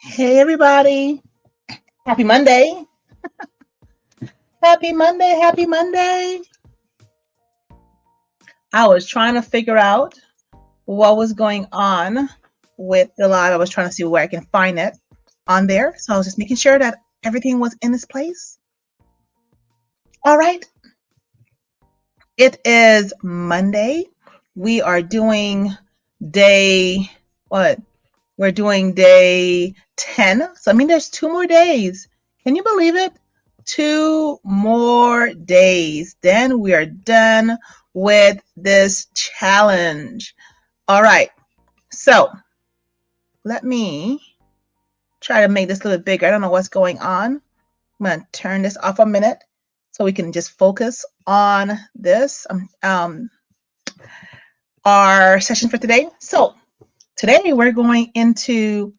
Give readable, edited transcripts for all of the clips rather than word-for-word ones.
Hey everybody. Happy Monday. Happy Monday. Happy Monday. I was trying to figure out what was going on with the live. I was trying to see where I can find it on there. So I was just making sure that everything was in its place. All right. It is Monday. We are doing day what? We're doing day 10. So I mean there's 2 more days. Can you believe it? 2 more days. Then we are done with this challenge. All right. So let me try to make this a little bit bigger. I don't know what's going on. I'm going to turn this off a minute so we can just focus on this, our session for today. So today we're going into,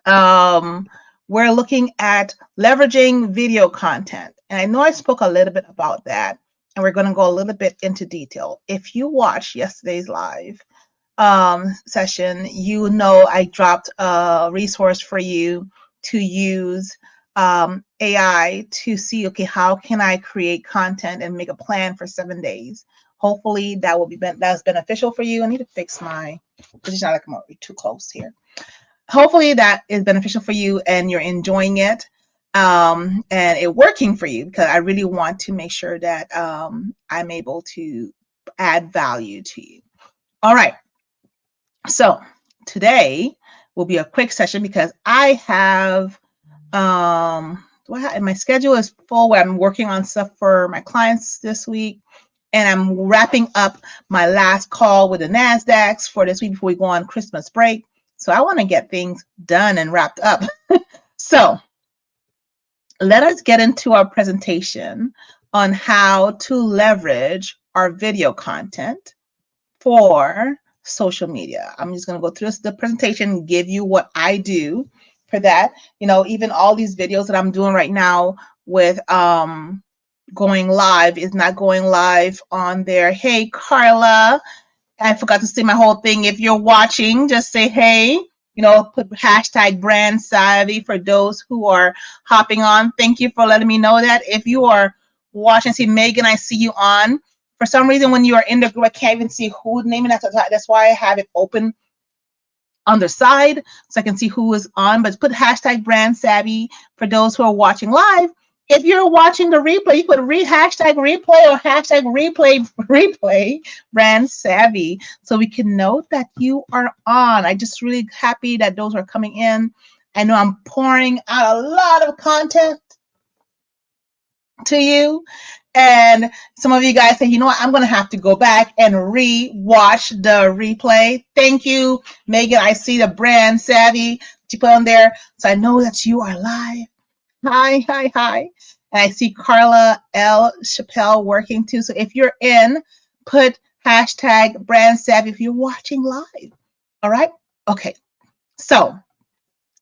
we're looking at leveraging video content. And I know I spoke a little bit about that, and we're going to go a little bit into detail. If you watched yesterday's live session, you know I dropped a resource for you to use AI to see, okay, how can I create content and make a plan for 7 days. Hopefully that will be that's beneficial for you. I need to fix my position. Like I'm too close here. Hopefully that is beneficial for you and you're enjoying it, and it working for you, because I really want to make sure that I'm able to add value to you. All right. So today will be a quick session because I have my schedule is full where I'm working on stuff for my clients this week, and I'm wrapping up my last call with the NASDAQs for this week before we go on Christmas break. So I want to get things done and wrapped up. So let us get into our presentation on how to leverage our video content for social media. I'm just going to go through the presentation, give you what I do for that. You know, even all these videos that I'm doing right now with going live is not going live on there. Hey, Carla, I forgot to say my whole thing. If you're watching, just say hey. You know, put hashtag brand savvy for those who are hopping on. Thank you for letting me know that. If you are watching, see Megan, I see you on. For some reason, when you are in the group, I can't even see who's naming that. That's why I have it open on the side so I can see who is on. But put hashtag brand savvy for those who are watching live. If you're watching the replay, you put hashtag replay or hashtag replay brand savvy so we can note that you are on. I'm just really happy that those are coming in. I know I'm pouring out a lot of content to you. And some of you guys say, you know what, I'm going to have to go back and re-watch the replay. Thank you, Megan. I see the brand savvy that you put on there. So I know that you are live. Hi. And I see Carla L. Chappelle working too. So if you're in, put hashtag brand savvy if you're watching live. All right? Okay. So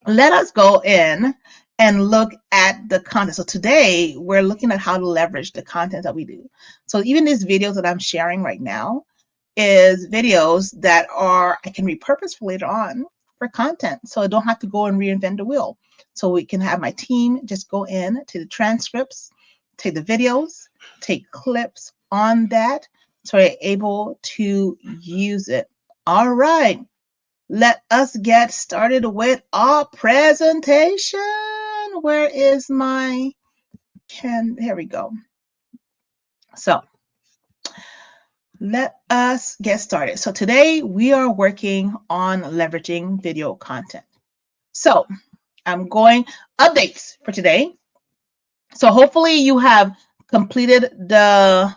let us go in and look at the content. So today we're looking at how to leverage the content that we do. So even these videos that I'm sharing right now is videos that I can repurpose for later on for content. So I don't have to go and reinvent the wheel. So we can have my team just go in to the transcripts, take the videos, take clips on that, so we're able to use it. All right. Let us get started with our presentation. Where is my here we go. So let us get started. So today we are working on leveraging video content. So I'm going updates for today. So hopefully you have completed the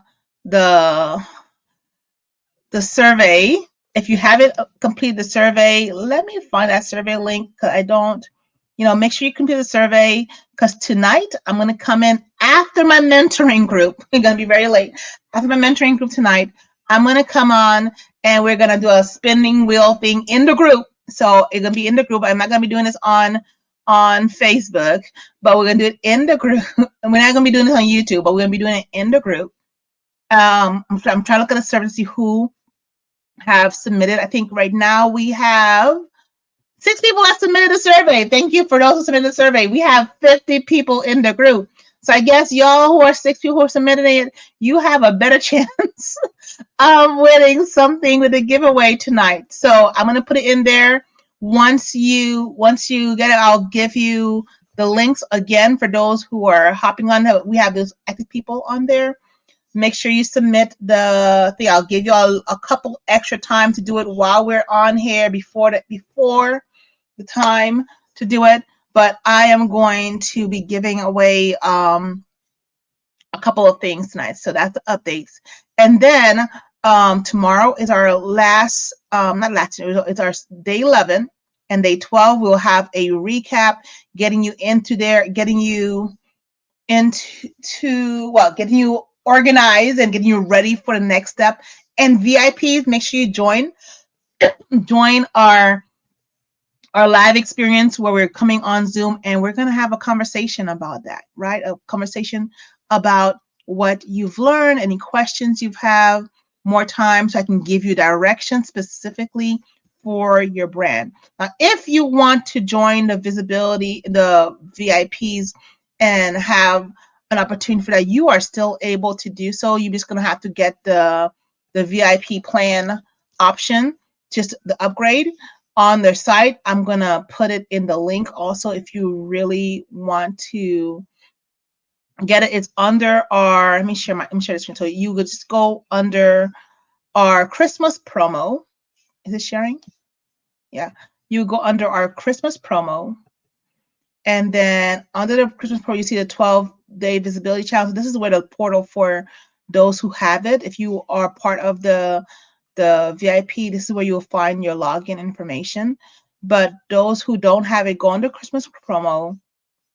survey. If you haven't completed the survey, let me find that survey link, because I don't, make sure you complete the survey, because tonight I'm going to come in after my mentoring group. It's going to be very late. After my mentoring group tonight, I'm going to come on and we're going to do a spinning wheel thing in the group. So it's going to be in the group. I'm not going to be doing this on Facebook, but we're going to do it in the group. And we're not going to be doing this on YouTube, but we're going to be doing it in the group. I'm trying to look at the survey to see who have submitted. I think right now we have 6 people have submitted a survey. Thank you for those who submitted the survey. We have 50 people in the group. So I guess y'all who are 6 people who submitted it, you have a better chance of winning something with a giveaway tonight. So I'm gonna put it in there. Once you get it, I'll give you the links again for those who are hopping on. We have those active people on there. Make sure you submit the thing. I'll give you a couple extra time to do it while we're on here before the time to do it. But I am going to be giving away a couple of things tonight. So that's the updates. And then tomorrow is our last, not last, it's our day 11 and day 12. We'll have a recap, getting you into there, getting you organized and getting you ready for the next step. And VIPs, make sure you join our live experience where we're coming on Zoom and we're going to have a conversation about that, right? A conversation about what you've learned, any questions you have, more time so I can give you direction specifically for your brand. Now, if you want to join the VIPs and have an opportunity for that, you are still able to do so. You're just going to have to get the VIP plan option, just the upgrade on their site. I'm going to put it in the link also if you really want to get it. It's under our, let me share the screen. So you would just go under our Christmas promo. Is it sharing? Yeah. You go under our Christmas promo. And then under the Christmas promo, you see the 12-day visibility challenge. This is where the portal for those who have it. If you are part of the VIP, this is where you'll find your login information. But those who don't have it, go under Christmas promo.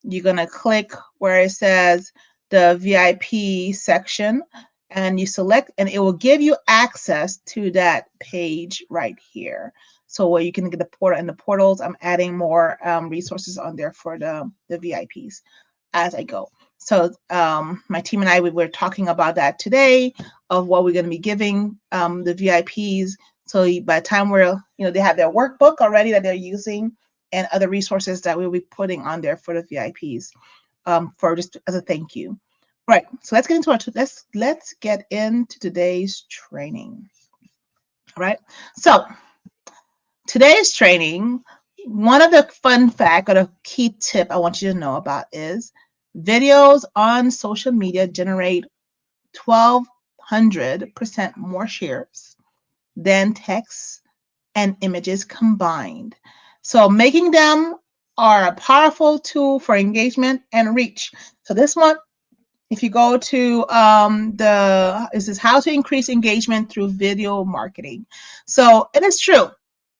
You're going to click where it says the VIP section and you select, and it will give you access to that page right here. So where you can get the portal and the portals, I'm adding more resources on there for the VIPs as I go. So my team and I, we were talking about that today of what we're going to be giving the VIPs. So by the time they have their workbook already that they're using and other resources that we'll be putting on there for the VIPs for just as a thank you. All right, so let's get into today's training. All right, so today's training, one of the fun fact or the key tip I want you to know about is videos on social media generate 1,200% more shares than text and images combined. So making them are a powerful tool for engagement and reach. So this one, if you go to this is how to increase engagement through video marketing. So it is true.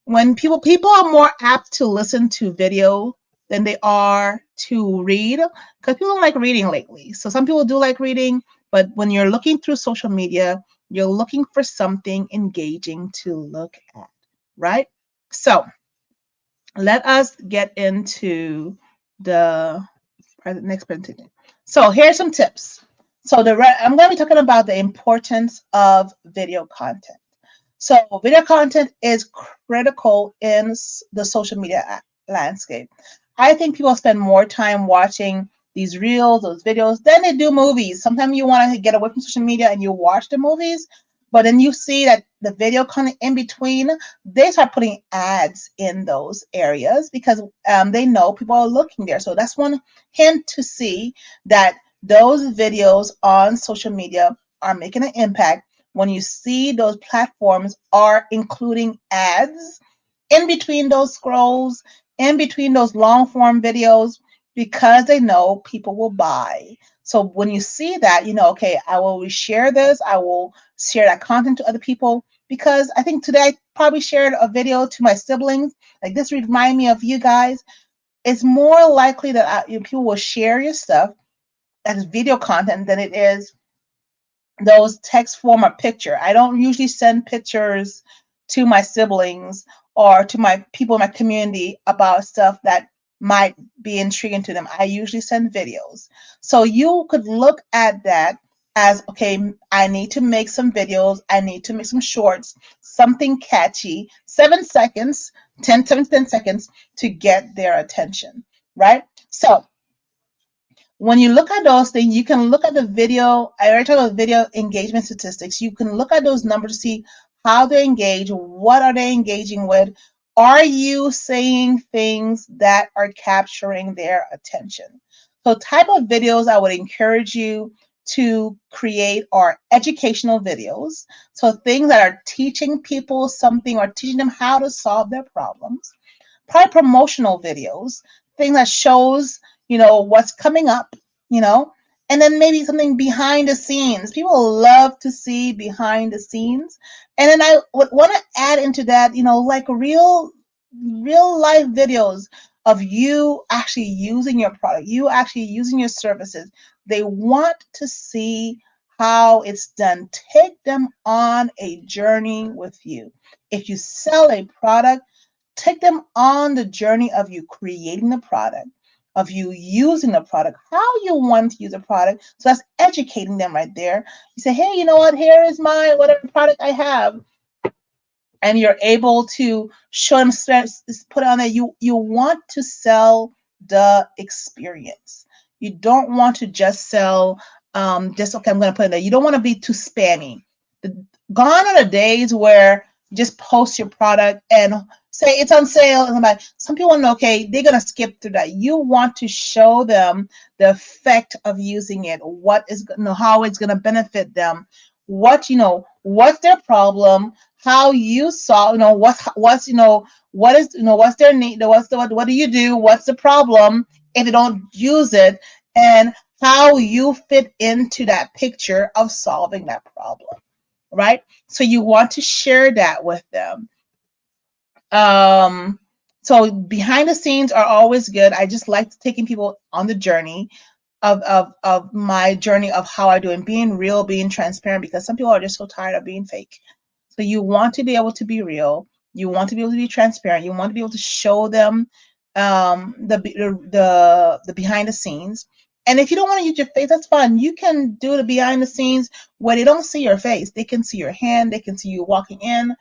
When people are more apt to listen to video than they are to read, because people don't like reading lately. So some people do like reading, but when you're looking through social media, you're looking for something engaging to look at, right? So let us get into the next presentation. So here's some tips. So I'm going to be talking about the importance of video content. So video content is critical in the social media landscape. I think people spend more time watching these reels, those videos, than they do movies. Sometimes you want to get away from social media and you watch the movies, but then you see that the video content in between, they start putting ads in those areas because they know people are looking there. So that's one hint to see that those videos on social media are making an impact when you see those platforms are including ads in between those scrolls, in between those long form videos, because they know people will buy. So when you see that, you know, okay, I will share this, I will share that content to other people, because I think today I probably shared a video to my siblings, like this remind me of you guys. It's more likely that people will share your stuff as video content than it is those text form or picture. I don't usually send pictures to my siblings or to my people in my community about stuff that might be intriguing to them. I usually send videos. So you could look at that as, okay, I need to make some videos, I need to make some shorts, something catchy, 7 seconds, 10 seconds to get their attention, right? So when you look at those things, you can look at the video. I already talked about video engagement statistics. You can look at those numbers to see how they engage, what are they engaging with. Are you saying things that are capturing their attention? So type of videos I would encourage you to create are educational videos. So things that are teaching people something or teaching them how to solve their problems. Probably promotional videos, things that shows, what's coming up, you know, and then maybe something behind the scenes. People love to see behind the scenes. And then I would want to add into that, like real life videos of you actually using your product, you actually using your services. They want to see how it's done. Take them on a journey with you. If you sell a product, take them on the journey of you creating the product, of you using the product, how you want to use the product. So that's educating them right there. You say, hey, you know what? Here is my whatever product I have. And you're able to show them, put it on there. You want to sell the experience. You don't want to just sell just, okay, I'm going to put it there. You don't want to be too spammy. Gone are the days where just post your product and say it's on sale, and some people want to know, okay, they're going to skip through that. You want to show them the effect of using it, what is, how it's going to benefit them, what's their problem, how you solve, what's what is, what's their need, what do you do, what's the problem if they don't use it, and how you fit into that picture of solving that problem, right? So you want to share that with them. So behind the scenes are always good. I just like taking people on the journey of my journey of how I do and being real, being transparent, because some people are just so tired of being fake. So you want to be able to be real. You want to be able to be transparent. You want to be able to show them the behind the scenes. And if you don't want to use your face, that's fine. You can do the behind the scenes where they don't see your face. They can see your hand. They can see you walking in,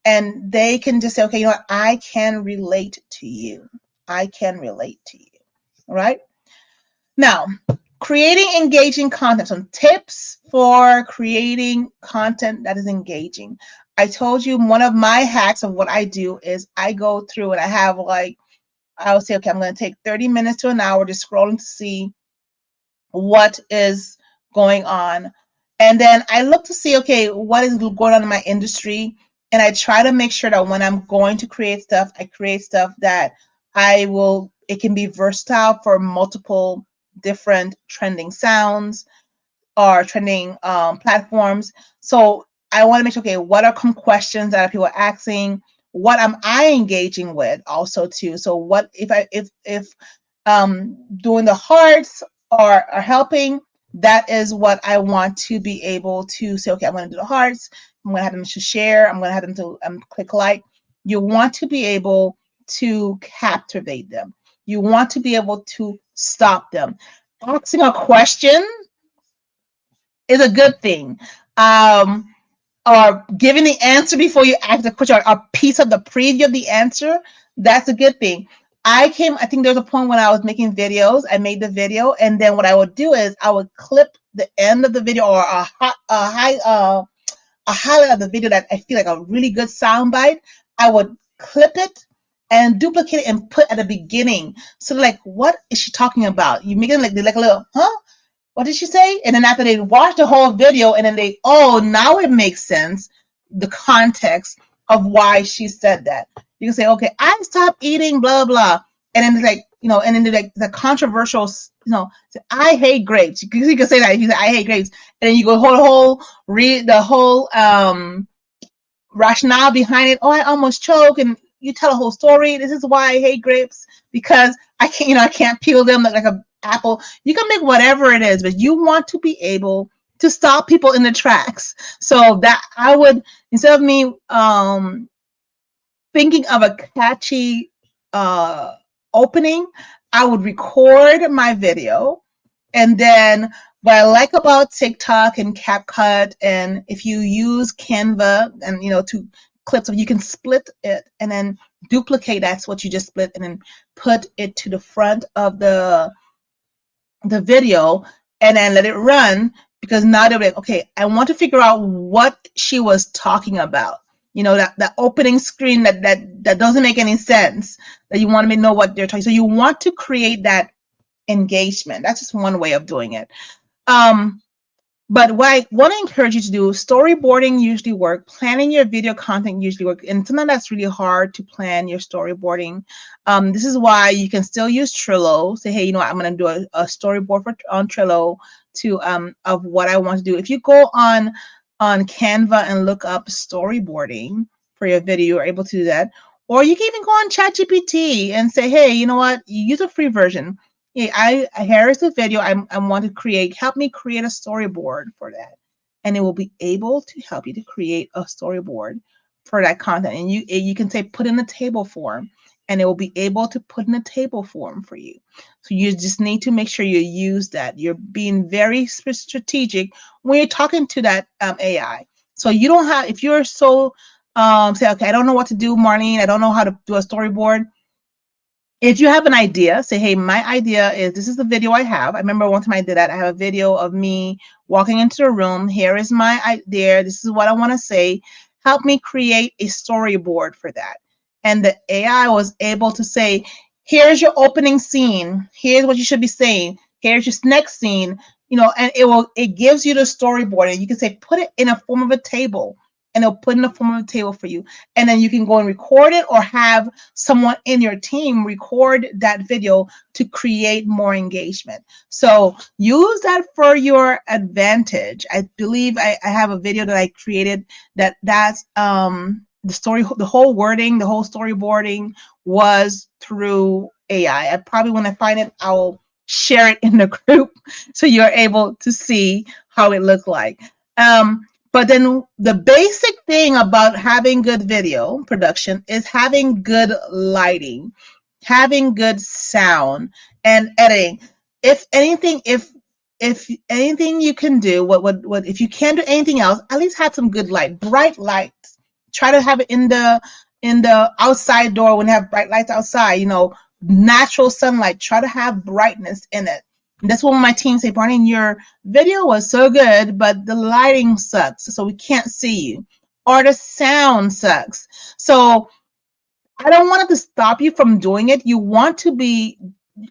and they can just say, okay, I can relate to you. I can relate to you. All right. Now, creating engaging content. Some tips for creating content that is engaging. I told you one of my hacks of what I do is I go through and I would say, okay, I'm going to take 30 minutes to an hour just scrolling to see what is going on. And then I look to see, okay, what is going on in my industry. And I try to make sure that when I'm going to create stuff, I create stuff that it can be versatile for multiple different trending sounds or trending platforms. So I want to make sure, okay, what are some questions that people are asking? What am I engaging with also too? So what if doing the hearts are helping, that is what I want to be able to say, okay, I'm going to do the hearts. I'm going to have them to share. I'm going to have them to click like. You want to be able to captivate them. You want to be able to stop them. Asking a question is a good thing. Or giving the answer before you ask the question, or a piece of the preview of the answer, that's a good thing. I think there's a point when I was making videos, I made the video, and then what I would do is I would clip the end of the video or a highlight of the video that I feel like a really good soundbite. I would clip it and duplicate it and put at the beginning. So like, what is she talking about? You make it like a little, huh? What did she say? And then after they watch the whole video and then now it makes sense, the context of why she said that. You can say, okay, I stopped eating blah, blah. And then and then like the controversial, I hate grapes. You can say that if you say, I hate grapes. And then you go read the whole rationale behind it. Oh, I almost choke. And you tell a whole story. This is why I hate grapes, because I can't peel them like a apple. You can make whatever it is, but you want to be able to stop people in the tracks. So that I would, instead of me thinking of a catchy opening, I would record my video and then What I like about TikTok and CapCut, and if you use Canva and to clips, you can split it and then duplicate that's what you just split and then put it to the front of the video and then let it run, because now they're like, okay, I want to figure out what she was talking about. That opening screen that doesn't make any sense, that you want to know what they're talking. So you want to create that engagement. That's just one way of doing it. But what I want to encourage you to do, storyboarding usually work, planning your video content usually work, and sometimes that's really hard to plan your storyboarding. This is why you can still use Trello. Say, hey, I'm going to do a storyboard on Trello of what I want to do. If you go on Canva and look up storyboarding for your video, you're able to do that. Or you can even go on ChatGPT and say, hey, you know what? You use a free version. Hey, here is the video I want to create. Help me create a storyboard for that. And it will be able to help you to create a storyboard for that content. And you can say put in a table form, and it will be able to put in a table form for you. So you just need to make sure you use that. You're being very strategic when you're talking to that AI. So you don't have, if you're so say, okay, I don't know what to do, Marlene, I don't know how to do a storyboard. If you have an idea, say, hey, my idea is, this is the video I have. I remember one time I did that. I have a video of me walking into a room. Here is my idea. This is what I want to say. Help me create a storyboard for that. And the AI was able to say, here's your opening scene. Here's what you should be saying. Here's your next scene. And it gives you the storyboard, and you can say, put it in a form of a table, and it'll put in the form of a table for you. And then you can go and record it, or have someone in your team record that video to create more engagement. So use that for your advantage. I believe I have a video that I created that's the whole wording, the whole storyboarding was through AI. I probably, when I find it, I'll share it in the group so you're able to see how it looked like. But then the basic thing about having good video production is having good lighting, having good sound, and editing. If anything you can do, what if you can't do anything else, at least have some good light, bright lights. Try to have it in the outside door when you have bright lights outside, natural sunlight. Try to have brightness in it. And that's what my team say, Barney, your video was so good, but the lighting sucks, so we can't see you. Or the sound sucks. So I don't want it to stop you from doing it.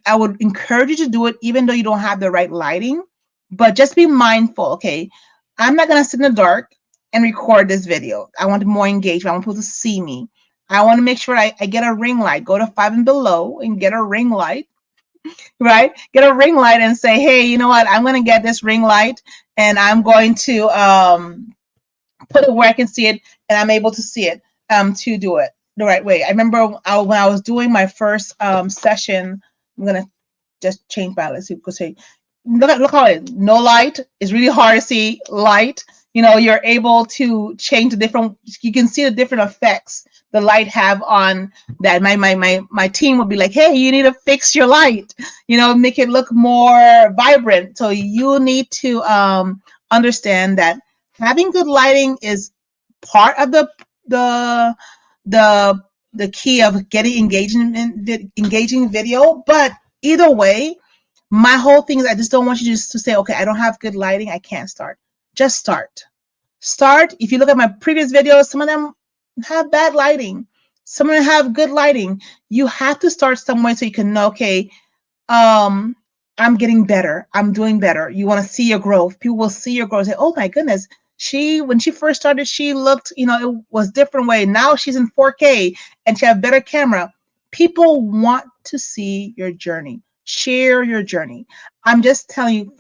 I would encourage you to do it even though you don't have the right lighting, but just be mindful. Okay, I'm not going to sit in the dark and record this video. I want more engagement. I want people to see me. I want to make sure I get a ring light. Go to 5 and below and get a ring light, right? Get a ring light and say, hey, you know what? I'm going to get this ring light, and I'm going to put it where I can see it, and I'm able to see it to do it the right way. I remember when I was doing my first session, I'm going to just change my, let's see, say, look how it, no light. It's really hard to see light. You're able to change you can see the different effects the light have on that. My team would be like, hey, you need to fix your light, make it look more vibrant. So you need to understand that having good lighting is part of the key of getting engaging video. But either way, my whole thing is, I just don't want you just to say, okay, I don't have good lighting, I can't start. Just start. If you look at my previous videos, some of them have bad lighting, some of them have good lighting. You have to start somewhere so you can know, okay, I'm getting better, I'm doing better. You want to see your growth. People will see your growth, say, oh my goodness, when she first started, she looked, it was different way. Now she's in 4K and she has better camera. People want to see your journey. Share your journey. I'm just telling you,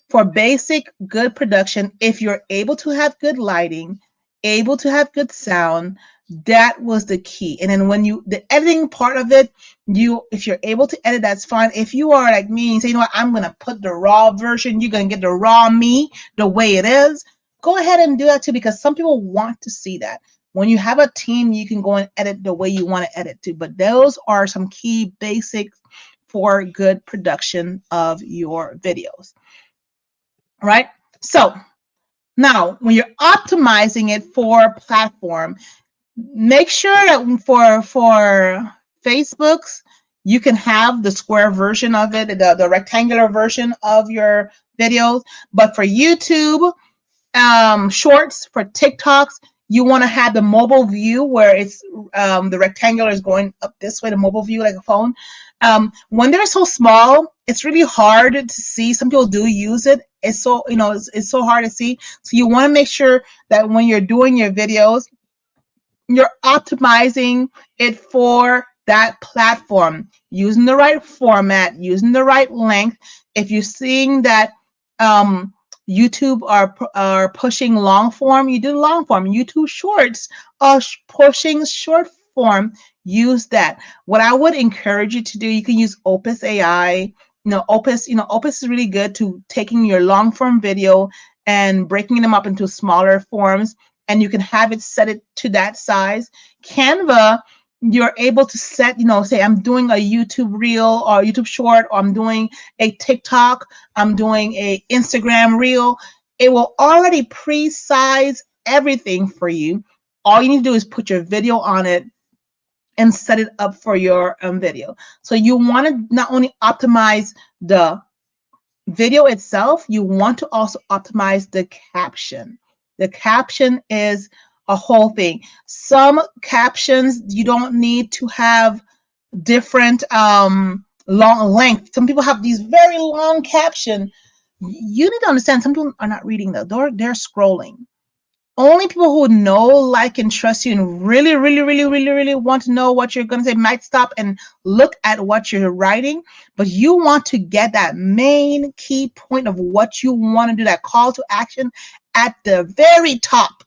for basic good production, if you're able to have good lighting, able to have good sound, that was the key. And then the editing part of it, if you're able to edit, that's fine. If you are like me and say, you know what, I'm going to put the raw version, you're going to get the raw me the way it is, go ahead and do that too, because some people want to see that. When you have a team, you can go and edit the way you want to edit too. But those are some key basics for good production of your videos. right? So now when you're optimizing it for platform, make sure that for Facebook's, you can have the square version of it, the rectangular version of your videos. But for YouTube, shorts, for TikToks, you want to have the mobile view where it's the rectangular is going up this way, the mobile view like a phone. When they're so small, it's really hard to see. Some people do use it. It's so, it's so hard to see. So you want to make sure that when you're doing your videos, you're optimizing it for that platform, using the right format, using the right length. If you're seeing that YouTube are pushing long form, you do long form. YouTube Shorts are pushing short form. Use that. What I would encourage you to do, you can use Opus AI. Opus is really good to taking your long form video and breaking them up into smaller forms, and you can have it set it to that size. Canva, you're able to set, say I'm doing a YouTube reel or YouTube short, or I'm doing a TikTok, I'm doing a Instagram reel. It will already pre-size everything for you. All you need to do is put your video on it and set it up for your video. So you want to not only optimize the video itself, you want to also optimize the caption. The caption is a whole thing. Some captions you don't need to have different long length. Some people have these very long caption. You need to understand some people are not reading though. They're scrolling. Only people who know, like, and trust you and really, really, really, really, really want to know what you're going to say might stop and look at what you're writing. But you want to get that main key point of what you want to do, that call to action at the very top,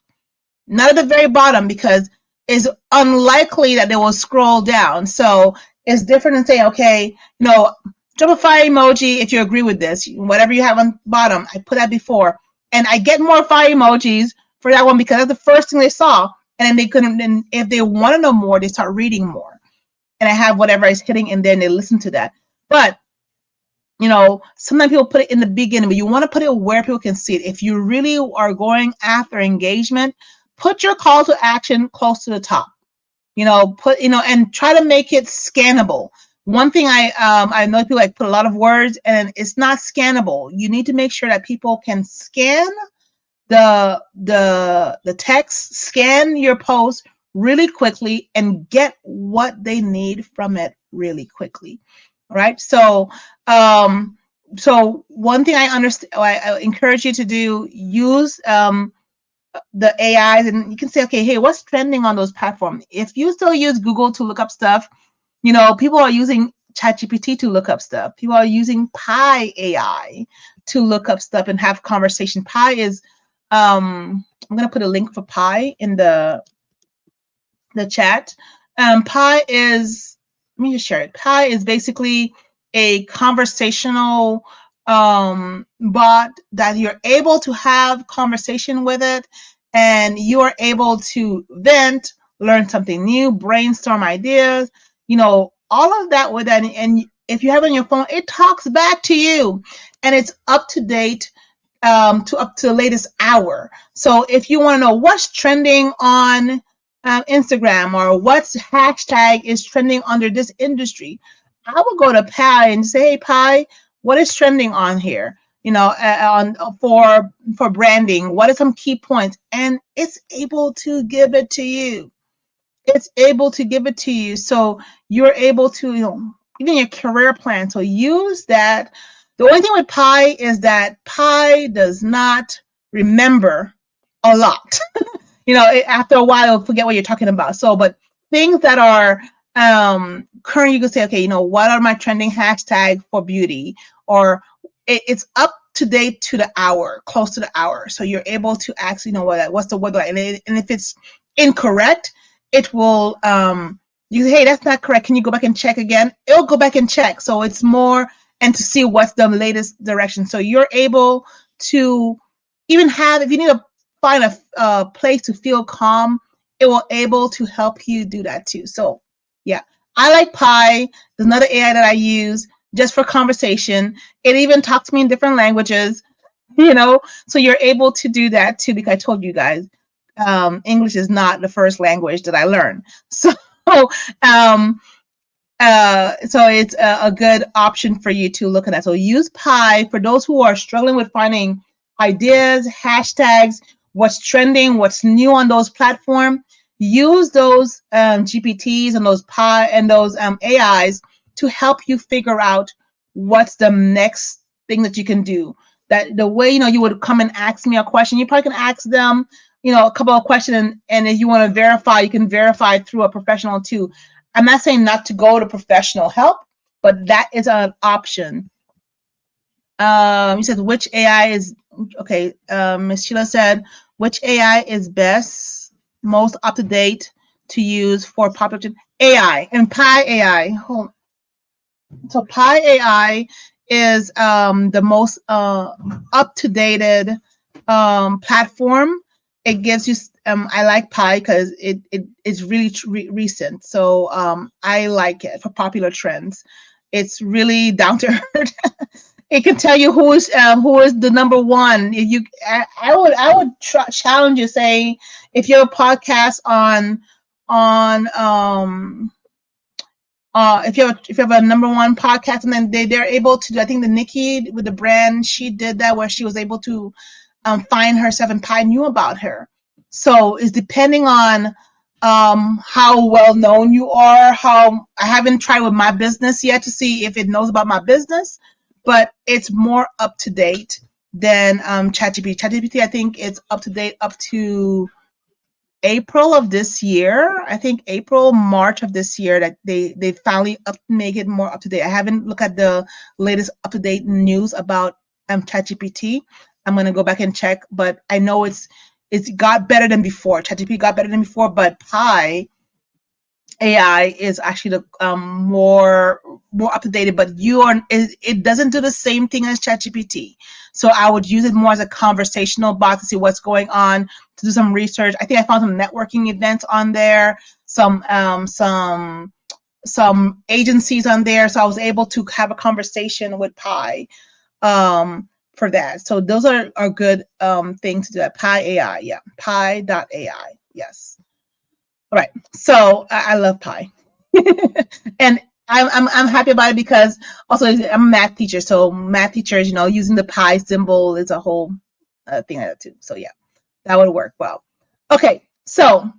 not at the very bottom, because it's unlikely that they will scroll down. So it's different than saying, okay, drop a fire emoji if you agree with this. Whatever you have on bottom, I put that before. And I get more fire emojis for that one because that's the first thing they saw. And then they couldn't, and if they want to know more, they start reading more. And I have whatever is hitting, and then they listen to that. But sometimes people put it in the beginning, but you want to put it where people can see it. If you really are going after engagement, put your call to action close to the top. And try to make it scannable. One thing I know people put a lot of words and it's not scannable. You need to make sure that people can scan the text, scan your post really quickly and get what they need from it really quickly. Right? So one thing I encourage you to do, use the AIs, and you can say, okay, hey, what's trending on those platforms? If you still use Google to look up stuff, people are using ChatGPT to look up stuff. People are using Pi AI to look up stuff and have conversation. Pi is, I'm going to put a link for Pi in the chat. Pi is, let me just share it. Pi is basically a conversational bot that you're able to have conversation with it, and you are able to vent, learn something new, brainstorm ideas, all of that with that. And if you have it on your phone, it talks back to you, and it's up to date up to the latest hour. So if you want to know what's trending on Instagram, or what's hashtag is trending under this industry, I will go to Pi and say, hey, Pi, what is trending on here? On for branding, what are some key points? And it's able to give it to you. It's able to give it to you. So you're able to, even your career plan. So use that. The only thing with Pi is that Pi does not remember a lot. After a while, you'll forget what you're talking about. So, but things that are current, you can say, okay, what are my trending hashtags for beauty? Or it's up to date to the hour, close to the hour. So you're able to actually know what's the weather like. And if it's incorrect, it will, you say, hey, that's not correct. Can you go back and check again? It'll go back and check. So it's more, and to see what's the latest direction. So you're able to even have, if you need to find a place to feel calm, it will able to help you do that too. So yeah, I like Pi. There's another AI that I use just for conversation. It even talks to me in different languages. So you're able to do that too, because I told you guys, English is not the first language that I learned. So, um, so it's a good option for you to look at that. So use Pi for those who are struggling with finding ideas, hashtags, what's trending, what's new on those platforms. Use those GPTs and those Pi and those AIs to help you figure out what's the next thing that you can do. That the way you would come and ask me a question, you probably can ask them a couple of questions, and if you want to verify, you can verify through a professional too. I'm not saying not to go to professional help, but that is an option. You said which AI is okay. Ms. Sheila said which AI is best, most up to date to use for popular AI and Pi AI. So Pi AI is the most up to date platform. It gives you. I like Pi because it is really recent. So I like it for popular trends. It's really down to earth. It can tell you who is the number one. If you, I would challenge you, say if you're a podcast on if you have a number one podcast, and then they're able to, I think the Nikki with the brand, she did that where she was able to find herself, and Pi knew about her. So it's depending on how well known you are. How I haven't tried with my business yet to see if it knows about my business, but it's more up to date than ChatGPT. ChatGPT, I think it's up to date up to April of this year. I think April, March of this year that they finally make it more up to date. I haven't looked at the latest up to date news about ChatGPT. I'm gonna go back and check, but I know it's got better than before. ChatGPT got better than before, but Pi AI is actually the more up to date, but it doesn't do the same thing as ChatGPT. So I would use it more as a conversational bot to see what's going on, to do some research. I think I found some networking events on there, some agencies on there, so I was able to have a conversation with Pi for that. So those are good things to do at Pi AI. Yeah, Pi.ai. Yes. All right. So I love Pi. And I'm happy about it because also I'm a math teacher. So math teachers, using the Pi symbol is a whole thing like that too. So yeah, that would work well. Okay. So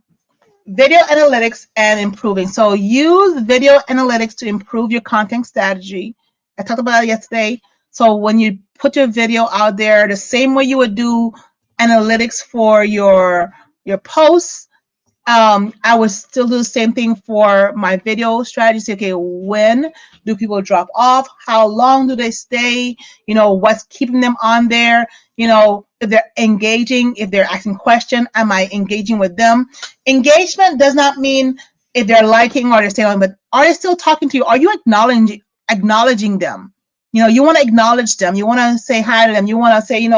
video analytics and improving. So use video analytics to improve your content strategy. I talked about it yesterday. So when you put your video out there, the same way you would do analytics for your posts, I would still do the same thing for my video strategy. Okay, when do people drop off? How long do they stay? What's keeping them on there? If they're engaging, if they're asking questions, am I engaging with them? Engagement does not mean if they're liking or they're staying on, but are they still talking to you? Are you acknowledging them? You want to acknowledge them. You want to say hi to them. You want to say,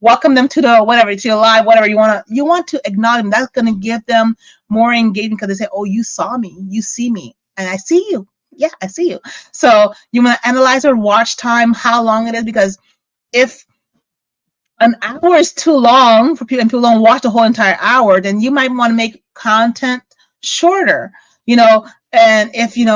welcome them to the whatever, to your live, whatever you want to acknowledge them. That's going to give them more engagement because they say, oh, you saw me, you see me, and I see you. Yeah, I see you. So you want to analyze their watch time, how long it is, because if an hour is too long for people and people don't watch the whole entire hour, then you might want to make content shorter. And if you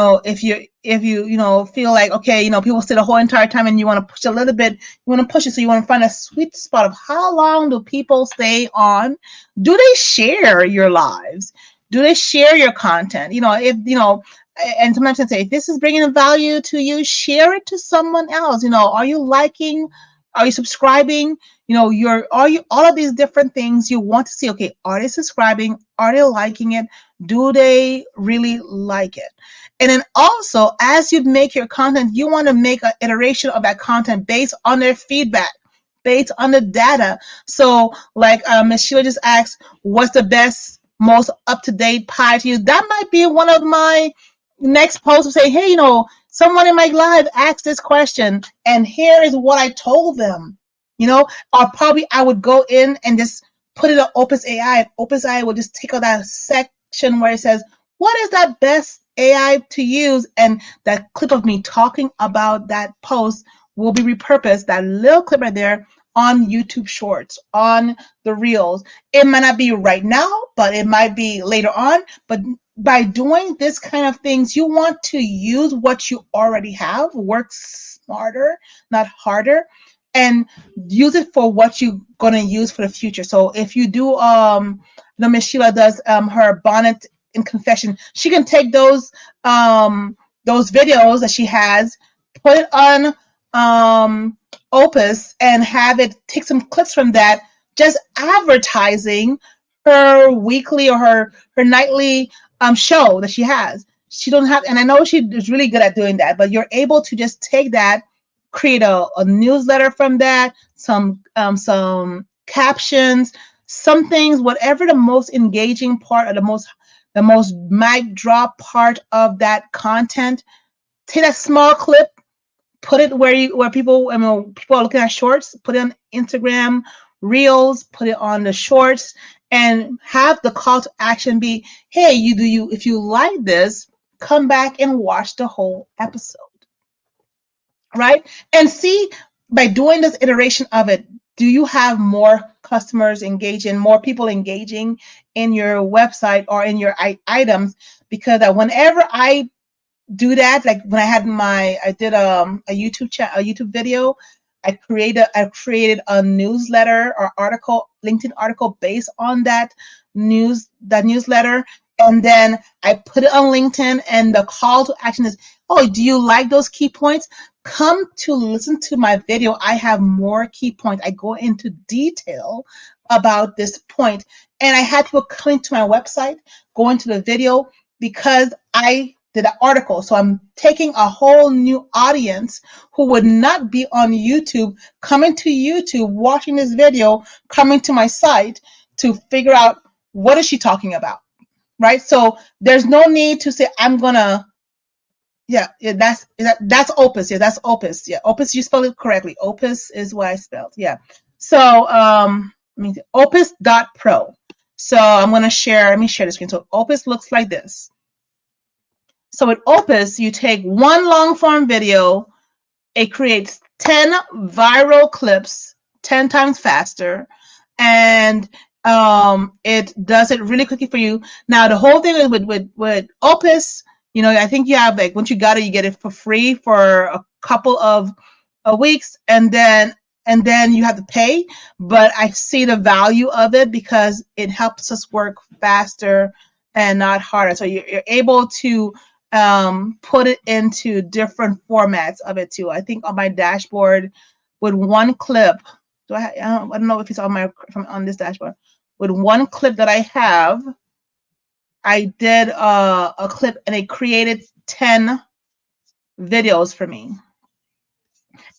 feel like, okay, people sit the whole entire time and you want to push a little bit, you want to push it. So you want to find a sweet spot of how long do people stay on? Do they share your lives? Do they share your content? And sometimes I say, if this is bringing value to you, share it to someone else. Are you liking? Are you subscribing? Are you all of these different things you want to see? Okay, are they subscribing? Are they liking it? Do they really like it? And then also, as you make your content, you want to make an iteration of that content based on their feedback, based on the data. So, like Ms. Sheila just asked, what's the best, most up-to-date Pi to use? That might be one of my next posts. Say, hey, someone in my live asked this question, and here is what I told them. Or probably I would go in and just put it on Opus AI, and Opus AI will just take out that section where it says, what is that best AI to use? And that clip of me talking about that post will be repurposed, that little clip right there, on YouTube Shorts, on the Reels. It might not be right now, but it might be later on. But by doing this kind of things, you want to use what you already have, work smarter, not harder, and use it for what you're going to use for the future. So if you do, the Miss Sheila does her bonnet in confession, she can take those videos that she has, put it on Opus, and have it take some clips from that, just advertising her weekly or her nightly show that she has. She don't have, and I know she is really good at doing that, but you're able to just take that, create a newsletter from that, some captions, some things, whatever the most engaging part or the most mic drop part of that content. Take that small clip, put it where people, people are looking at shorts, put it on Instagram Reels, put it on the shorts, and have the call to action be, hey, if you like this, come back and watch the whole episode. Right? And see, by doing this iteration of it, do you have more customers engaging, more people engaging in your website or in your items? Because whenever I do that, like when I did a YouTube video, I created a newsletter or article, LinkedIn article based on that newsletter, and then I put it on LinkedIn, and the call to action is, oh, do you like those key points? Come to listen to my video. I have more key points. I go into detail about this point, and I had people coming to my website, go into the video, because I did an article. So I'm taking a whole new audience who would not be on YouTube, coming to YouTube, watching this video, coming to my site to figure out what is she talking about, right? So there's no need to say, I'm gonna, that's Opus. Yeah, that's Opus. Yeah, Opus, you spelled it correctly. Opus is what I spelled. Yeah. So opus.pro. So I'm gonna share, let me share the screen. So Opus looks like this. So with Opus, you take one long form video, it creates 10 viral clips 10 times faster, and it does it really quickly for you. Now, the whole thing is with Opus, I think you have, like, once you got it, you get it for free for a couple of weeks, and then you have to pay. But I see the value of it because it helps us work faster and not harder. So you're able to put it into different formats of it too. I think on my dashboard with one clip, I don't know if it's on this dashboard. With one clip that I have, I did a clip and it created 10 videos for me.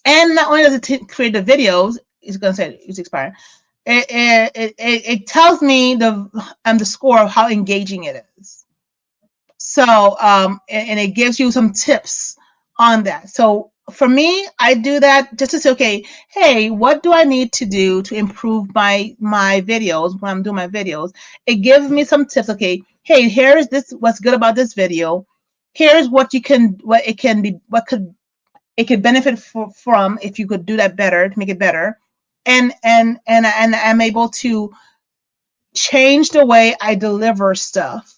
And not only does it create the videos, it's gonna say it's expired. It tells me the score of how engaging it is. So, and it gives you some tips on that. So for me, I do that just to say, okay, hey, what do I need to do to improve my videos when I'm doing my videos? It gives me some tips. Okay, hey, here's what's good about this video. Here's what it could benefit from if you could do that better, to make it better. And I'm able to change the way I deliver stuff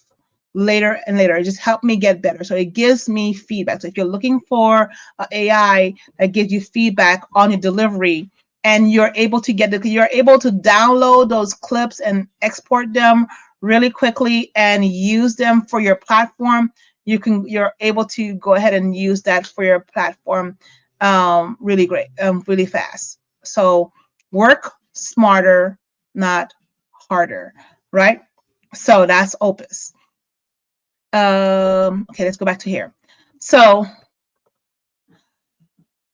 later and later. It just helped me get better. So it gives me feedback. So if you're looking for AI that gives you feedback on your delivery, and you're able to download those clips and export them really quickly and use them for your platform, you're able to go ahead and use that for your platform really great, really fast. So work smarter, not harder, right? So that's Opus. Okay, let's go back to here. So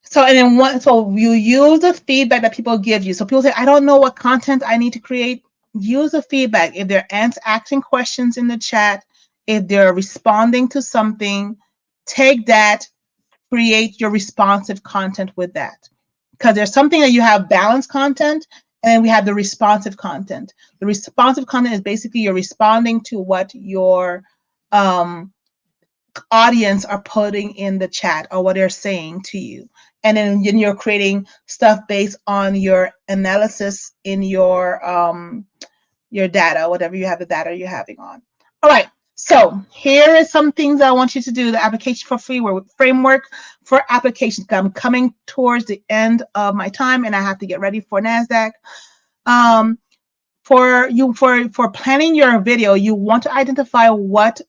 you use the feedback that people give you. So people say, I don't know what content I need to create. Use the feedback. If they're asking questions in the chat, if they're responding to something, take that, create your responsive content with that. Because there's something that you have balanced content, and we have the responsive content. The responsive content is basically you're responding to what your audience are putting in the chat or what they're saying to you. And then you're creating stuff based on your analysis in your data, whatever you have the data you're having on. All right. So here is some things I want you to do. The application for free framework for applications. I'm coming towards the end of my time and I have to get ready for NASDAQ. For planning your video, you want to identify what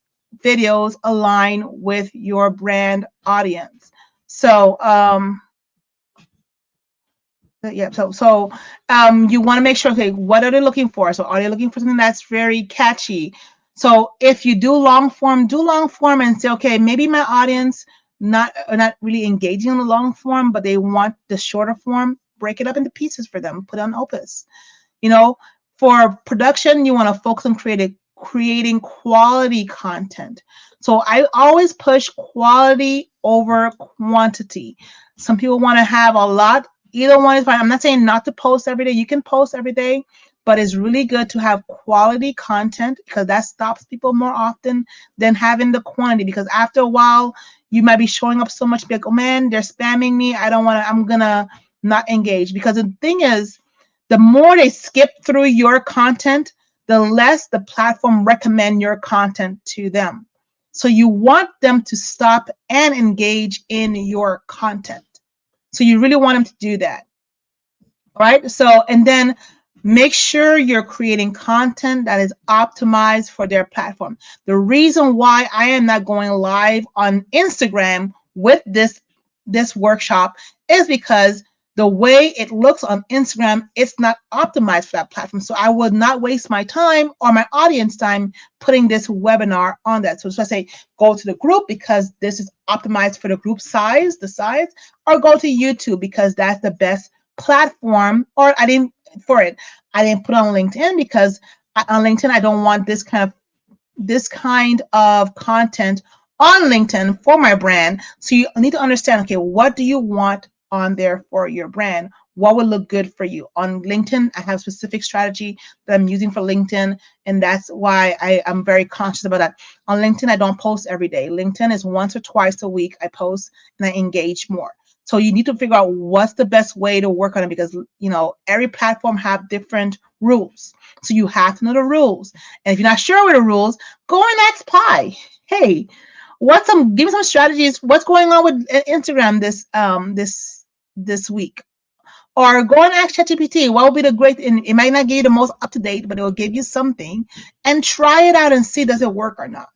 videos align with your brand audience. So yeah, you want to make sure, okay, what are they looking for? So are they looking for something that's very catchy? So if you do long form and say, okay, maybe my audience not really engaging in the long form, but they want the shorter form. Break it up into pieces for them. Put on Opus. You know, for production, you want to focus on creating quality content. So I always push quality over quantity. Some people want to have a lot. Either one is fine. I'm not saying not to post every day. You can post every day, but it's really good to have quality content because that stops people more often than having the quantity. Because after a while, you might be showing up so much, like, oh man, they're spamming me. I'm gonna not engage. Because the thing is, the more they skip through your content, the less the platform recommend your content to them. So you want them to stop and engage in your content. So you really want them to do that. All right. So, and then make sure you're creating content that is optimized for their platform. The reason why I am not going live on Instagram with this workshop is because the way it looks on Instagram, it's not optimized for that platform. So I would not waste my time or my audience time putting this webinar on that. So let's say go to the group because this is optimized for the group size, or go to YouTube because that's the best platform. Or I didn't put it on LinkedIn because on LinkedIn, I don't want this kind of content on LinkedIn for my brand. So you need to understand, okay, what do you want on there for your brand? What would look good for you? On LinkedIn, I have a specific strategy that I'm using for LinkedIn, and that's why I'm very conscious about that. On LinkedIn, I don't post every day. LinkedIn is once or twice a week I post and I engage more. So you need to figure out what's the best way to work on it because, every platform have different rules. So you have to know the rules. And if you're not sure what the rules, go and ask Pi. Hey, give me some strategies. What's going on with Instagram this week? Or go and ask ChatGPT. What will be the great? And it might not give you the most up to date, but it will give you something. And try it out and see does it work or not.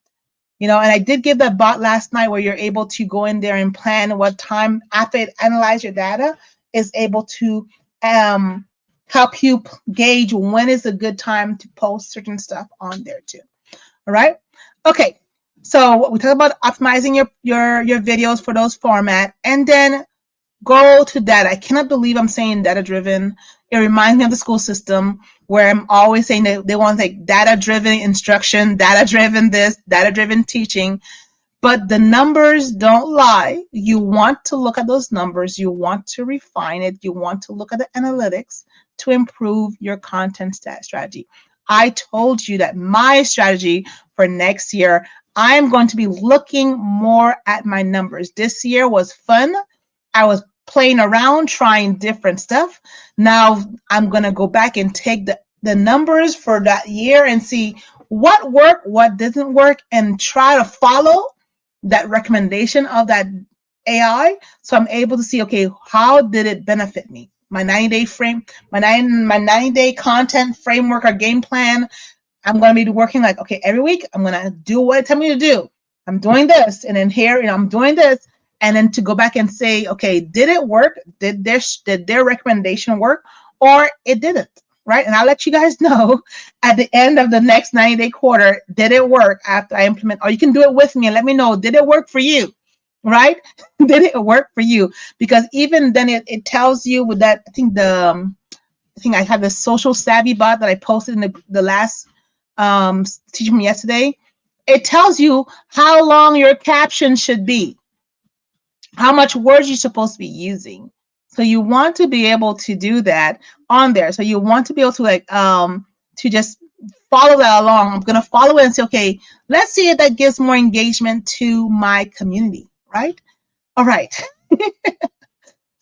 And I did give that bot last night where you're able to go in there and plan what time after it analyze your data is able to help you gauge when is a good time to post certain stuff on there too. All right. Okay. So we talk about optimizing your videos for those format, and then go to data. I cannot believe I'm saying data driven. It reminds me of the school system where I'm always saying that they want to say data driven instruction, data driven this, data driven teaching. But the numbers don't lie. You want to look at those numbers. You want to refine it. You want to look at the analytics to improve your content strategy. I told you that my strategy for next year, I'm going to be looking more at my numbers. This year was fun. I was playing around, trying different stuff. Now I'm going to go back and take the numbers for that year and see what worked, what didn't work, and try to follow that recommendation of that AI. So I'm able to see, okay, how did it benefit me? My 90-day frame, my 90-day content framework or game plan. I'm going to be working like, okay, every week I'm going to do what it tells me to do. I'm doing this, and then here, I'm doing this. And then to go back and say, okay, did it work? Did their recommendation work, or it didn't, right? And I'll let you guys know at the end of the next 90-day quarter, did it work after I implement? Or you can do it with me and let me know, did it work for you, right? Did it work for you? Because even then it tells you with that, I think I have the social savvy bot that I posted in the last teaching from yesterday. It tells you how long your caption should be, how much words you're supposed to be using. So you want to be able to do that on there. So you want to be able to to just follow that along. I'm going to follow it and say, okay, let's see if that gives more engagement to my community, right? All right.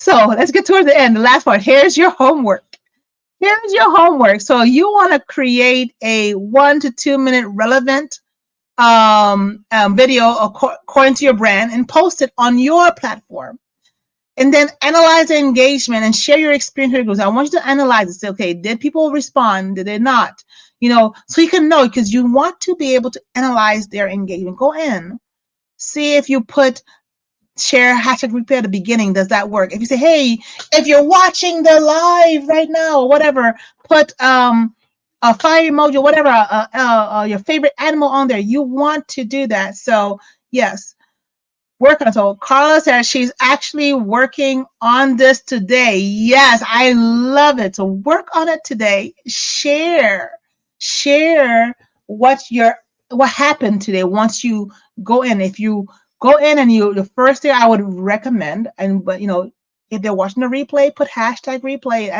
So let's get towards the end. The last part. Here's your homework. Here's your homework. So you want to create a 1 to 2 minute relevant video according to your brand and post it on your platform. And then analyze the engagement and share your experience. I want you to analyze it. Say, okay, did people respond? Did they not? So you can know, because you want to be able to analyze their engagement. Go in, see if you put share hashtag replay at the beginning. Does that work? If you say, hey, if you're watching the live right now or whatever, put a fire emoji or whatever, your favorite animal on there. You want to do that. So yes, work on it. So Carla says she's actually working on this today. Yes, I love it. So work on it today. Share what happened today once you go in. If you go in and the first thing I would recommend, but if they're watching the replay, put hashtag replay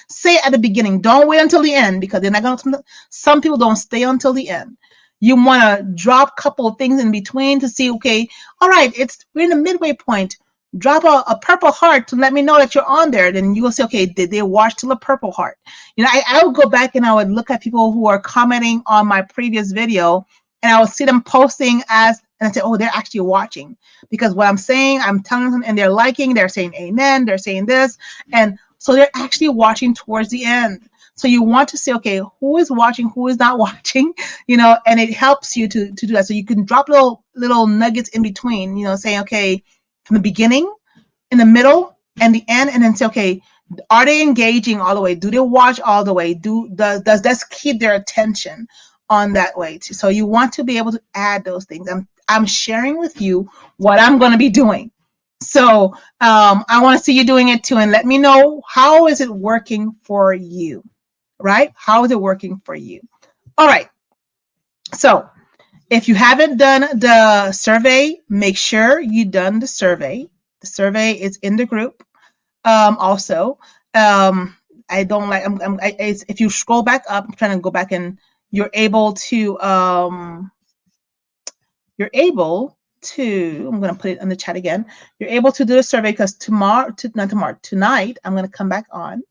say at the beginning. Don't wait until the end, because they're not gonna. Some people don't stay until the end. You want to drop a couple of things in between to see, okay, all right, we're in the midway point. Drop a purple heart to let me know that you're on there. Then you will say, okay, did they watch till a purple heart? I would go back and I would look at people who are commenting on my previous video, and I would see them posting and I say, oh, they're actually watching, because what I'm saying, I'm telling them, and they're liking, they're saying amen, they're saying this, and so they're actually watching towards the end. So you want to say, okay, who is watching, who is not watching, and it helps you to do that. So you can drop little nuggets in between, saying, okay, from the beginning, in the middle, and the end, and then say, okay, are they engaging all the way? Do they watch all the way? Does that keep their attention on that way? So you want to be able to add those things. I'm sharing with you what I'm going to be doing. So I want to see you doing it too, and let me know, how is it working for you, right? How is it working for you? All right. So if you haven't done the survey, make sure you've done the survey. The survey is in the group. Also, I don't like. If you scroll back up, I'm trying to go back, and you're able to. I'm going to put it in the chat again. You're able to do the survey, because tonight, I'm going to come back on,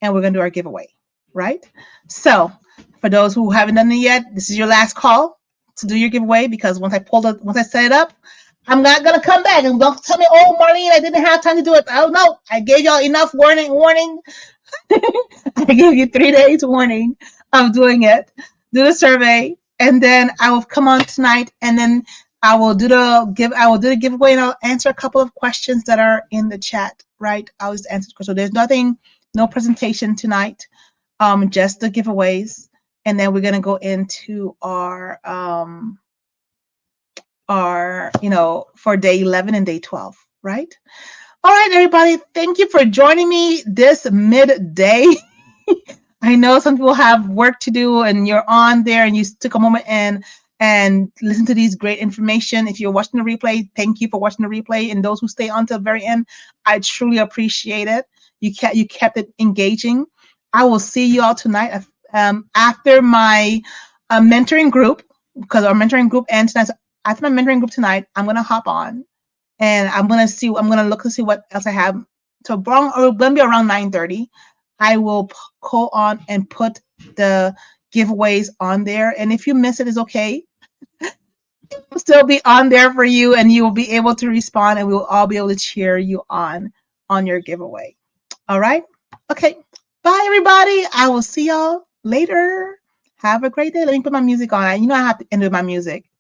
and we're going to do our giveaway, right? So for those who haven't done it yet, this is your last call to do your giveaway, because once I set it up, I'm not going to come back and don't tell me, oh, Marlene, I didn't have time to do it. Oh, no, I gave y'all enough warning. I gave you 3 days warning of doing it. Do the survey, and then I will come on tonight, and then I will do the giveaway, and I'll answer a couple of questions that are in the chat, right? I'll just answer the question. So there's no presentation tonight, just the giveaways, and then we're going to go into our for day 11 and day 12, right? All right, everybody, thank you for joining me this midday. I know some people have work to do, and you're on there and you took a moment and listen to these great information. If you're watching the replay, thank you for watching the replay. And those who stay on till the very end, I truly appreciate it. You kept it engaging. I will see you all tonight after my mentoring group, because our mentoring group ends tonight. So after my mentoring group tonight, I'm going to hop on, and I'm going to look to see what else I have. So going to be around 9:30. I will go on and put the giveaways on there. And if you miss it, it's okay. It will still be on there for you, and you will be able to respond, and we will all be able to cheer you on your giveaway. All right? Okay. Bye, everybody. I will see y'all later. Have a great day. Let me put my music on. I have to end with my music.